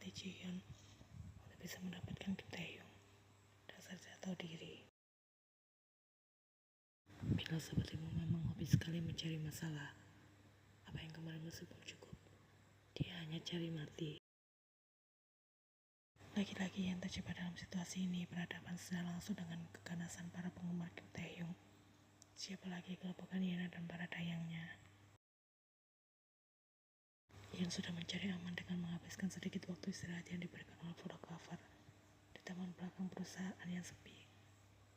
hati Jihyun untuk bisa mendapatkan Kim Taehyung. Dasar tidak tahu diri. Bila sepertimu memang hobi sekali mencari masalah, apa yang kemarin masih belum cukup? Dia hanya cari mati. Laki-laki yang terjebak dalam situasi ini berhadapan secara langsung dengan keganasan para penggemar Kim Taehyung. Siapa lagi kalau bukan Yena dan para dayangnya yang sudah mencari aman dengan menghabiskan sedikit waktu istirahat yang diberikan oleh fotografer di taman belakang perusahaan yang sepi.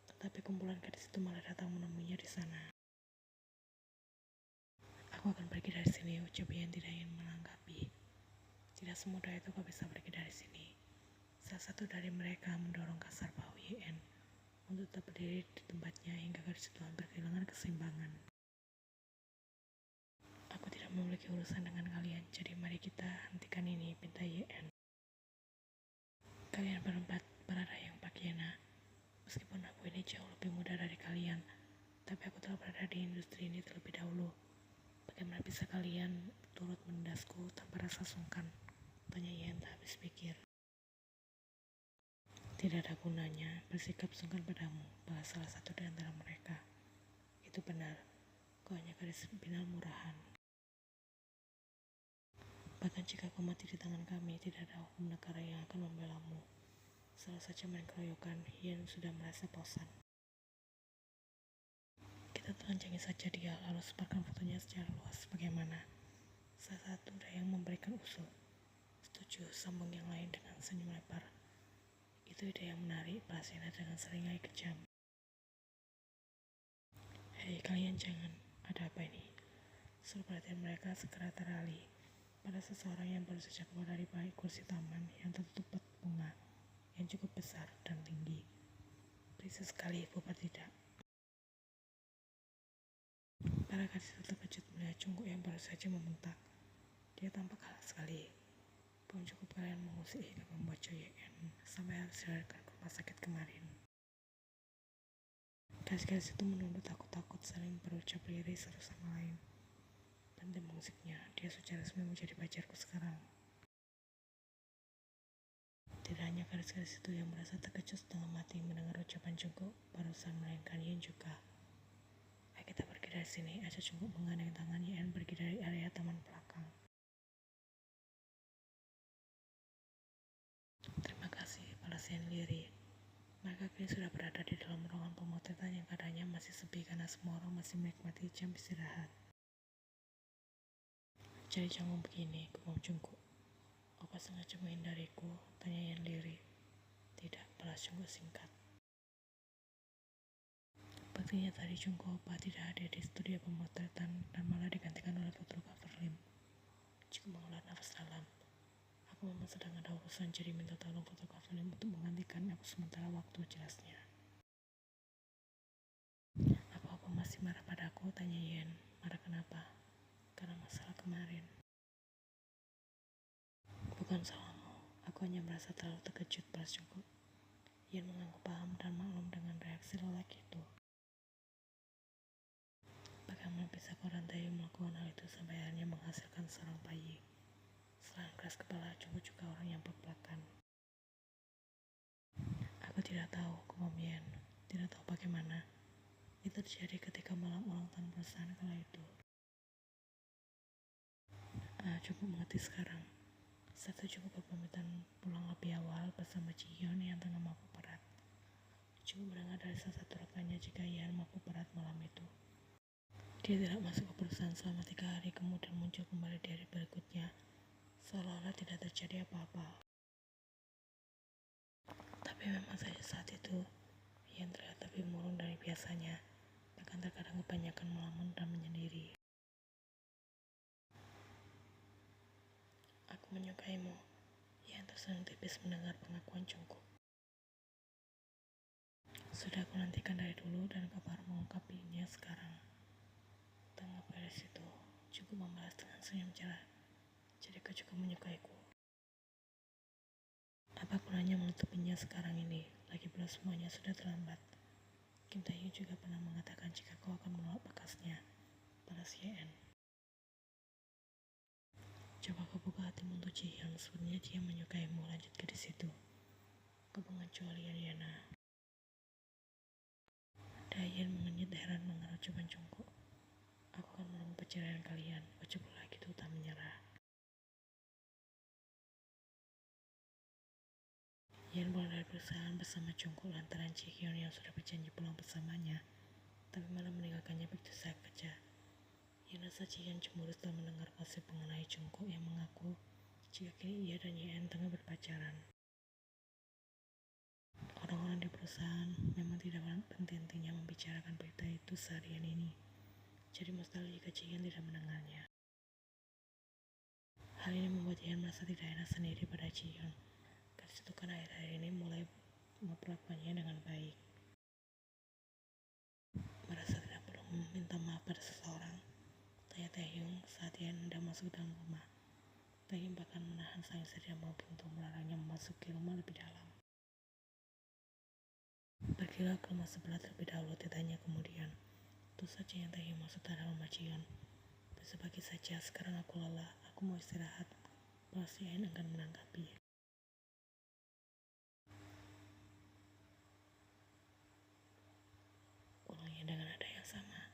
Tetapi kumpulan gadis itu malah datang menemuinya di sana. Aku akan pergi dari sini, ucap Yen tidak ingin menanggapi. Tidak semudah itu kau bisa pergi dari sini. Salah satu dari mereka mendorong kasar bahu Yen untuk tetap berdiri di tempatnya hingga gadis itu hampir kehilangan keseimbangan. Aku tidak memiliki urusan dengan kalian, jadi mari kita hentikan ini, pinta Yen. Kalian berempat berada yang Pak Yena. Meskipun aku ini jauh lebih muda dari kalian, tapi aku telah berada di industri ini terlebih dahulu. Bagaimana bisa kalian turut mendasku tanpa rasa sungkan? Tanya Yen tak habis pikir. Tidak ada gunanya bersikap sungkan padamu, bahas salah satu di antara mereka. Itu benar, kau hanya gadis binal murahan. Bahkan jika kau mati di tangan kami, tidak ada hukum negara yang akan membelamu. Salah saja main keroyokan, Yen sudah merasa bosan. Kita telanjangi saja dia, lalu sebarkan fotonya secara luas. Bagaimana? Salah satu dayang memberikan usul. Setuju, sambung yang lain dengan senyum lebar. Itu ide yang menarik, balas Yena dengan seringai kejam. Hei kalian jangan, ada apa ini? Seluruh perhatian mereka segera teralih pada seseorang yang baru saja keluar dari balik kursi taman yang tertutup pot bunga yang cukup besar dan tinggi. Berisi sekali, bukan tidak. Para gadis itu terkejut melihat Jungkook yang baru saja membentak. Dia tampak kalah sekali. Belum cukup kalian mengusik hingga membuat Yen sampai harus dilarikan ke rumah sakit kemarin. Gadis-gadis itu menunduk takut-takut saling berucap lirik satu sama lain. Berhenti mengusiknya, dia secara resmi menjadi pacarku sekarang. Tidak hanya gadis-gadis itu yang merasa terkejut setengah mati mendengar ucapan Jungkook barusan, melainkan Yen juga. Ayo kita pergi dari sini, ajak Jungkook menggandeng tangan Yen pergi dari area taman belakang. Terima kasih, balas Yen lirih. Mereka kini sudah berada di dalam ruangan pemotretan yang keadaannya masih sepi karena semua orang masih menikmati jam istirahat. Jadi canggung begini, gumam Jungkook. Opa sengaja menghindariku, tanya Yen lirih. Tidak, balas Jungkook singkat. Buktinya tadi Jungkook Opa tidak hadir di studio pemotretan dan malah digantikan oleh fotografer Lim. Jungkook mengeluarkan nafas dalam. Aku memang sedang ada urusan, jadi minta tolong fotografer Lim untuk menggantikan aku sementara waktu, jelasnya. Apa masih marah padaku? Tanya Yen. Marah kenapa? Karena masalah kemarin. Bukan salahmu, aku hanya merasa terlalu terkejut, balas Jungkook. Yen mengaku paham dan maklum dengan reaksi lelaki itu. Bagaimana bisa Koran Taehyung melakukan hal itu sampai akhirnya menghasilkan seorang bayi? Selain keras kepala, Jungkook juga orang yang belak-belakan. Aku tidak tahu, gumam Yen. Tidak tahu bagaimana. Itu terjadi ketika malam ulang tahun perusahaan kala itu. Jungkook mengerti sekarang. Saat itu Jungkook berpamitan pulang lebih awal bersama Jihyun yang tengah mabuk berat. Jungkook mendengar dari salah satu rekannya jika Yen mabuk berat malam itu. Dia tidak masuk ke perusahaan selama 3 hari, kemudian muncul kembali di hari berikutnya, seolah-olah tidak terjadi apa-apa. Tapi memang saja saat itu, Yen terlihat lebih murung dari biasanya, bahkan terkadang kebanyakan melamun dan menyendiri. Aku menyukaimu, Yen tersenyum tipis mendengar pengakuan Jungkook. Sudah aku nantikan dari dulu dan kau baru mengungkapinya sekarang. Tengah beres itu, Jungkook membalas dengan senyum cerah. Jadi kau juga menyukaiku. Apa gunanya menutupinya sekarang ini, lagi pula semuanya sudah terlambat. Kim Taehyung juga pernah mengatakan jika kau akan menolak bekasnya, balas Yen. Coba kau buka hati beritamu untuk Jihyun, sebenarnya dia menyukaimu, lanjut ke di situ. Kepengecualian Yana. Dayan mengenyit heran mengerut ucapan Jungkook. Aku akan menunggu perceraian kalian, ucap lagi itu tak menyerah. Yan pulang dari perusahaan bersama Jungkook lantaran Jihyun yang sudah berjanji pulang bersamanya, tapi malah meninggalkannya begitu saja. Yan rasa Jihyun cemburu setelah mendengar gosip mengenai Jungkook yang mengaku jika kini ia dan Yeon tengah berpacaran. Orang-orang di perusahaan memang tidak henti-hentinya membicarakan berita itu seharian ini, jadi mustahil jika Jihyun tidak mendengarnya. Hal ini membuat Yeon merasa tidak enak sendiri pada Jihyun. Gadis itu kan akhir-akhir ini mulai memperlakukannya dengan baik. Merasa tidak perlu meminta maaf pada seseorang, tanya Taehyung saat Yeon hendak masuk dalam rumah. Taehyung bahkan menahan sang istri dan mau untuk melarangnya memasuki rumah lebih dalam. Pergilah ke rumah sebelah terlebih dahulu, ditanya kemudian. Itu saja yang Taehyung maksud dalam rumah Jihyun. Besok pagi saja, sekarang aku lelah, aku mau istirahat. Balas Yeon enggan menanggapi. Ulangnya dengan nada yang sama.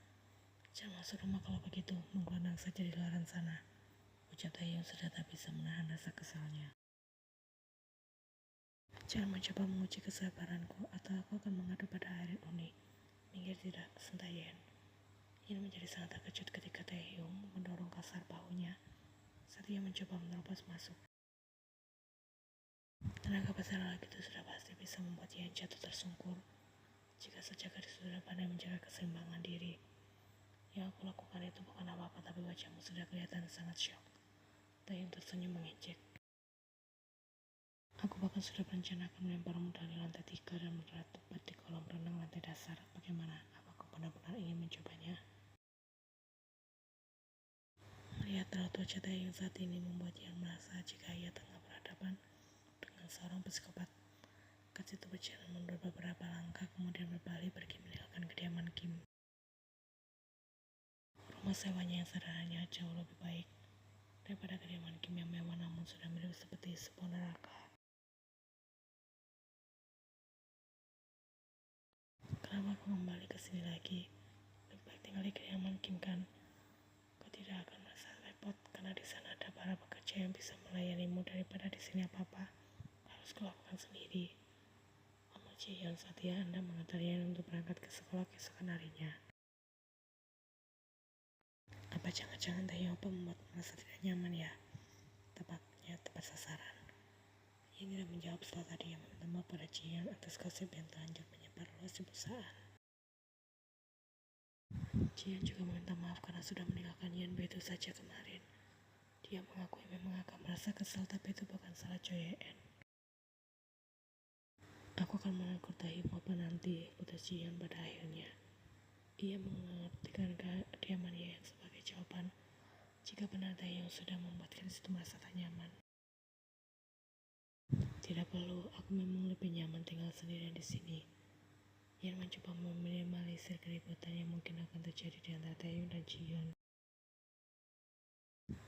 Jangan masuk rumah kalau begitu, menggelandang saja di luar sana. Ucap Taehyung sudah tak bisa menahan rasa kesalnya. Jangan mencoba menguji kesabaranku, atau aku akan mengadu pada Arin Uni. Minggir tidak, sentak Yeon. Yeon menjadi sangat terkejut ketika Taehyung mendorong kasar bahunya saat ia mencoba menerobos masuk. Tenaga besar lagi itu sudah pasti bisa membuat Yeon jatuh tersungkur jika saja gadis sudah pandai menjaga keseimbangan diri. Yang aku lakukan itu bukan apa-apa, tapi wajahmu sudah kelihatan sangat syok. Taehyung tersenyum mengejek. Aku bahkan sudah merencanakan melemparmu dari lantai 3 dan mendarat tepat di kolam renang lantai dasar. Bagaimana? Apa kau benar-benar ingin mencobanya? Melihat raut wajah Taehyung saat ini membuat Yeon merasa jika ia tengah berhadapan dengan seorang psikopat. Gadis itu berjalan mundur beberapa langkah kemudian berbalik pergi meninggalkan kediaman Kim. Rumah sewanya yang sederhananya jauh lebih baik daripada kediaman Kim yang mewah namun sudah mirip seperti sebuah neraka. Kenapa aku kembali ke sini lagi? Lebih baik tinggal di kediaman Kim kan? Kau tidak akan merasa repot karena di sana ada para pekerja yang bisa melayanimu daripada di sini apa-apa harus kulakukan sendiri. Amal Jihyun saat ia hendak mengantar Yeon untuk berangkat ke sekolah keesokan harinya. Apa jangan-jangan Taehyung membuat merasa tidak nyaman ya? Tepatnya tepat sasaran. Ia tidak menjawab setelah tadi yang meminta maaf pada Jihyun atas gosip yang telanjur menyebar luas di perusahaan. Jihyun juga meminta maaf karena sudah meninggalkan Yeon begitu saja kemarin. Dia mengakui memang agak merasa kesal, tapi itu bukan salah Joyeon. Aku akan menegur Taehyung apa nanti, putus Jihyun pada akhirnya. Ia mengartikan kediaman Yeon sebagai jawaban jika benar Taehyung sudah membuat gadis itu merasa tak nyaman. Tidak perlu, aku memang lebih nyaman tinggal sendirian di sini. Yeon mencoba meminimalisir keributan yang mungkin akan terjadi di antara Taehyung dan Jihyun.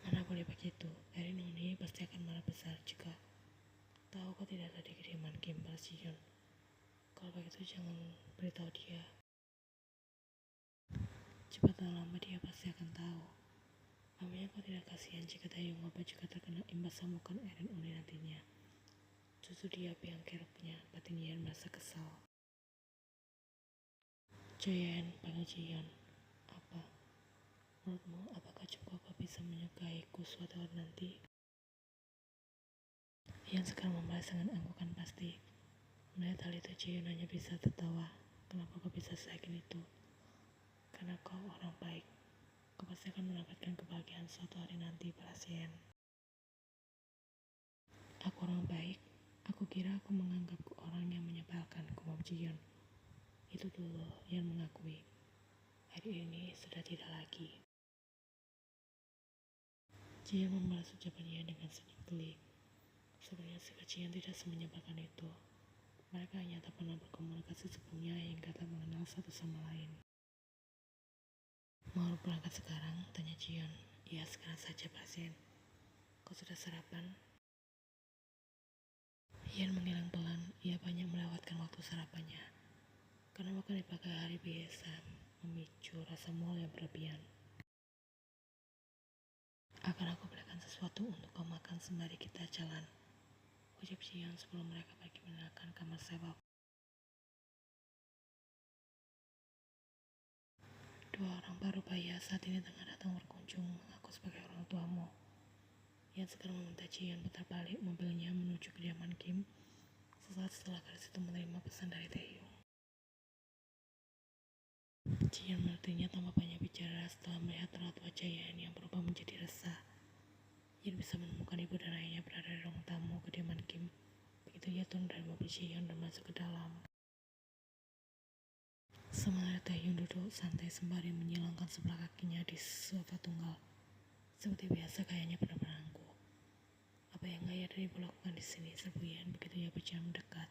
Mana boleh begitu, Erin Uni pasti akan marah besar jika tahu kau tidak ada di kediaman Kim, balas Jihyun. Kalau begitu jangan beritahu dia. Cepat atau lambat dia pasti akan tahu. Mamanya kau tidak kasihan jika Taehyung Oba juga terkena imbas samukan Erin Uni nantinya. Justru dia yang kerupnya, batin Yeon merasa kesal. Joyeon, panggil Jihyun. Apa? Menurutmu, apakah Jungkook bisa menyukaiku suatu hari nanti? Yeon sekarang membalas dengan anggukan pasti. Melihat hal itu, Jihyun hanya bisa tertawa. Kenapa kau bisa seyakin itu? Karena kau orang baik. Kau pasti akan mendapatkan kebahagiaan suatu hari nanti, balas Yeon. Aku orang baik. Aku kira aku menganggapku orang yang menyebalkan, kumam Jihyun. Itu dulu yang mengakui. Hari ini sudah tidak lagi. Jihyun membalas ucapannya dengan senyum geli. Sebenarnya sikap Jihyun tidak semenyebalkan itu. Mereka hanya tak pernah berkomunikasi sebelumnya hingga tak mengenal satu sama lain. Mau berangkat sekarang? Tanya Jihyun. Iya, sekarang saja, pasien. Kau sudah sarapan? Ian menghilang pelan. Ia banyak melewatkan waktu sarapannya. Karena makan di pagi hari biasa memicu rasa mual yang berlebihan. Akan aku belikan sesuatu untuk kau makan sembari kita jalan, ucap Jian sebelum mereka pergi meninggalkan kamar sewa. Dua orang baru baya saat ini tengah datang berkunjung mengaku sebagai orang tuamu. Ian segera meminta Jian putar balik mobilnya menuju kediaman Kim. Sesaat setelah gadis itu menerima pesan dari Taehyung. Jian mengertinya tanpa banyak bicara setelah melihat raut wajah Ian yang berubah menjadi resah. Ian bisa menemukan ibu dan ayahnya berada di ruang tamu kediaman Kim. Begitu ia turun dari mobil Jian dan masuk ke dalam. Sementara Taehyung duduk santai sembari menyilangkan sebelah kakinya di sofa tunggal. Seperti biasa kayaknya benar-benar angkuh. Apa yang ayah dan ibu lakukan di sini? Serbu Ian begitu ia berjalan mendekat.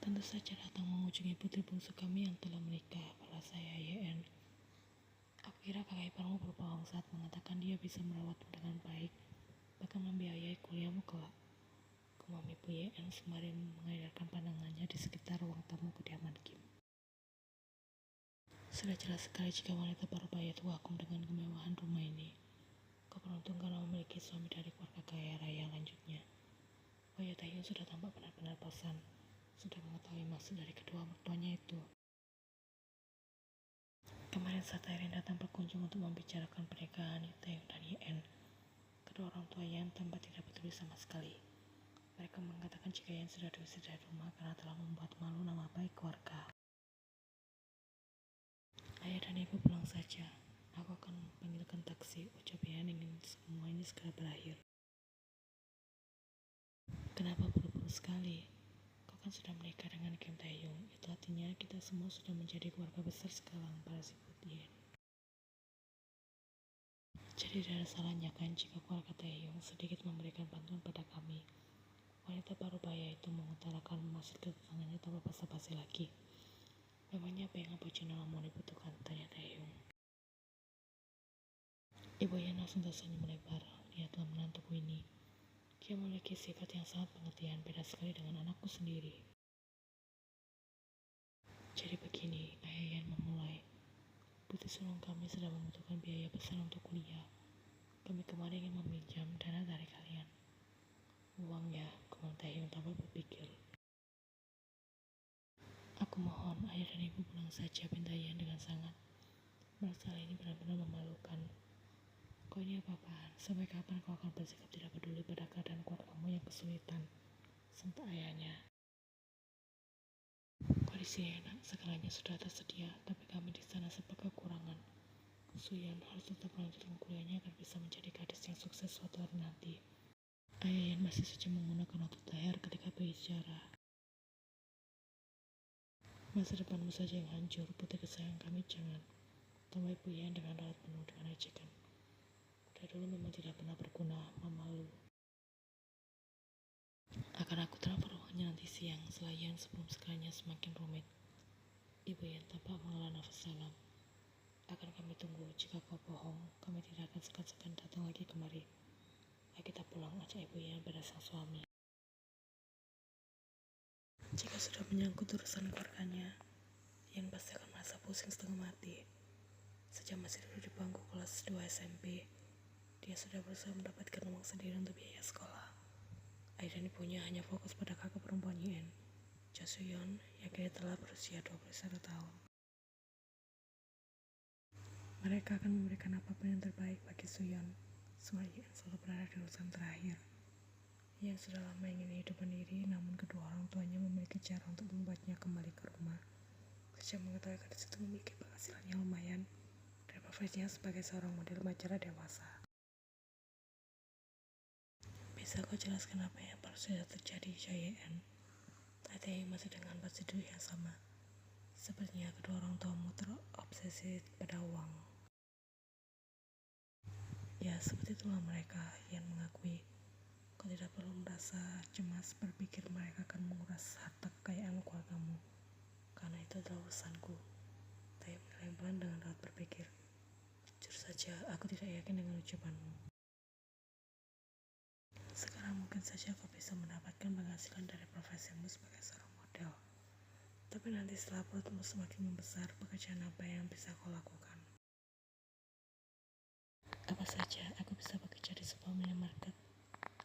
Tentu saja datang mengunjungi putri bungsu kami yang telah menikah, balas saya Yen. Aku kira kakak iparmu berbohong saat mengatakan dia bisa merawatmu dengan baik, bahkan membiayai kuliahmu kelak. Kumam ibu Yen sembari mengadarkan pandangannya di sekitar ruang tamu kediaman Kim. Sudah jelas sekali jika wanita baru baya itu kagum dengan kemewahan rumah ini. Kau beruntung karena memiliki suami dari keluarga kaya raya. Lanjutnya, wajah Taehyung sudah tampak benar-benar bosan. Sudah mengetahui maksud dari kedua mertuanya itu. Kemarin saat Irene datang berkunjung untuk membicarakan pernikahan Taehyung dan Yen, kedua orang tua Yen tampak tidak peduli sama sekali. Mereka mengatakan jika Yen sudah diusir dari rumah karena telah membuat malu nama baik keluarga. Ayah dan ibu pulang saja. Aku akan panggilkan taksi, ucap Yen ingin semua ini segera berakhir. Kenapa buru-buru sekali? Kau kan sudah menikah dengan Kim Taehyung. Itu artinya kita semua sudah menjadi keluarga besar sekarang, para siput Yen. Jadi tidak ada salahnya kan jika keluarga Taehyung sedikit memberikan bantuan pada kami. Wanita baru baya itu mengutarakan maksud kedatangannya tanpa basa-basi lagi. Memangnya apa yang Abu General mau dibutuhkan? Tanya Taehyung. Ibu Yen langsung tersenyum melebar. Lihatlah menantuku ini. Dia memiliki sifat yang sangat pengertian, beda sekali dengan anakku sendiri. Jadi begini, Ayah Yen memulai. Putri sulung kami sedang membutuhkan biaya besar untuk kuliah. Kami kemarin ingin meminjam dana dari kalian. Uang ya, kumam Taehyung tanpa berpikir. Aku mohon, ayah dan ibu pulang saja, pinta Yen dengan sangat. Masalah ini benar-benar memalukan. Kau ini apa-apaan? Sampai kapan kau akan bersikap tidak peduli pada keadaan keluargamu yang kesulitan? Sentak ayahnya. Kondisi enak, segalanya sudah tersedia, tapi kami di sana serba kekurangan. Suyan harus tetap melanjutkan kuliahnya agar bisa menjadi gadis yang sukses suatu hari nanti. Ayah Yen masih saja menggunakan otot leher ketika berbicara. Masa depanmu saja yang hancur, putri kesayangan kami jangan. Tambah ibu Yen dengan raut penuh dengan ejekan. Udah dulu memang tidak pernah berguna, memalu. Akan aku transfer uangnya nanti siang, selayan sebelum segalanya semakin rumit. Ibu Yen tampak menghela nafas dalam. Akan kami tunggu, jika kau bohong, kami tidak akan segan-segan datang lagi kemari. Ayo kita pulang, ajak ibu Yen pada sang suami. Jika sudah menyangkut urusan keluarganya, Yen pasti akan merasa pusing setengah mati. Sejak masih duduk di bangku kelas 2 SMP, dia sudah berusaha mendapatkan uang sendiri untuk biaya sekolah. Ayah dan ibunya hanya fokus pada kakak perempuan Yen, Jo Suyeon, yang kini telah berusia 21 tahun. Mereka akan memberikan apapun yang terbaik bagi Suyeon, semua Yen selalu berada di urusan terakhir. Yang sudah lama ingin hidup sendiri, namun kedua orang tuanya memiliki cara untuk membuatnya kembali ke rumah. Sejak mengetahui gadis itu memiliki penghasilan yang lumayan dan profesinya sebagai seorang model majalah dewasa. Bisa kau jelaskan apa yang baru saja terjadi, Jayen? Taehyung masih dengan bahasa duduk yang sama. Sepertinya kedua orang tuamu terobsesi pada uang. Ya, seperti itulah mereka, yang mengakui. Kau tidak perlu merasa cemas berpikir mereka akan menguras harta kekayaan keluargamu, karena itu adalah urusanku. Taehyung pelan dengan raut berpikir. Jujur saja, aku tidak yakin dengan ucapanmu. saja kau bisa mendapatkan penghasilan dari profesimu sebagai seorang model. Tapi nanti setelah perutmu semakin membesar, pekerjaan apa yang bisa kau lakukan? Apa saja, aku bisa bekerja di sebuah minimarket,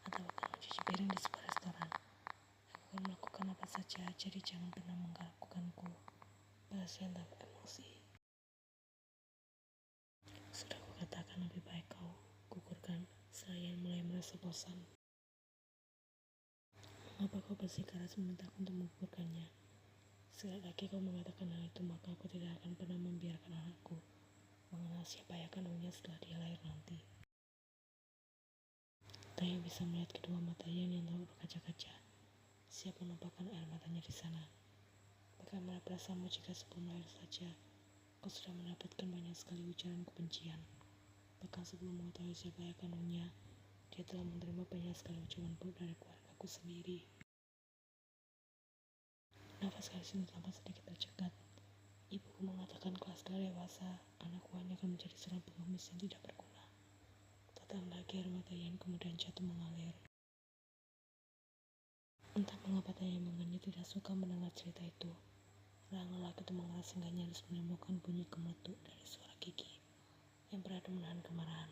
atau akan mencuci piring di sebuah restoran. Aku akan melakukan apa saja, jadi jangan pernah mengganggukanku. Balas yang tanpa emosi. Sudah kukatakan lebih baik kau gugurkan, selain mulai merasa bosan. Mengapa kau bersikeras memintaku untuk menggugurkannya? Sekali lagi kau mengatakan hal itu, maka aku tidak akan pernah membiarkan anakku mengenal siapa ayah kandungnya setelah dia lahir nanti. Taya bisa melihat kedua matanya yang tak berkaca-kaca, siap menumpahkan air matanya di sana. Bagaimana perasaanmu jika sebelum lahir saja kau sudah mendapatkan banyak sekali ujaran kebencian? Bahkan sebelum mengetahui siapa ayah kandungnya, dia telah menerima banyak sekali ucapan buruk dari keluargaku sendiri. Nafas Kasim tampak sedikit tercekat. Ibuku mengatakan kelas sudah dewasa, anakku hanya akan menjadi seorang pengemis yang tidak berguna. Tatang lagi air mata Yan kemudian jatuh mengalir. Entah mengapa Taya mengannya tidak suka mendengar cerita itu. Rahang lelaki itu mengeras hingga nyaris menimbulkan bunyi gemetuk dari suara gigi yang beradu menahan kemarahan.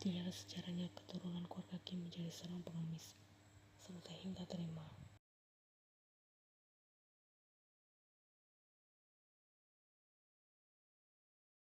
Tidak ada sejarahnya keturunan keluarga Kim menjadi seorang pengemis. Seperti yang tak terima.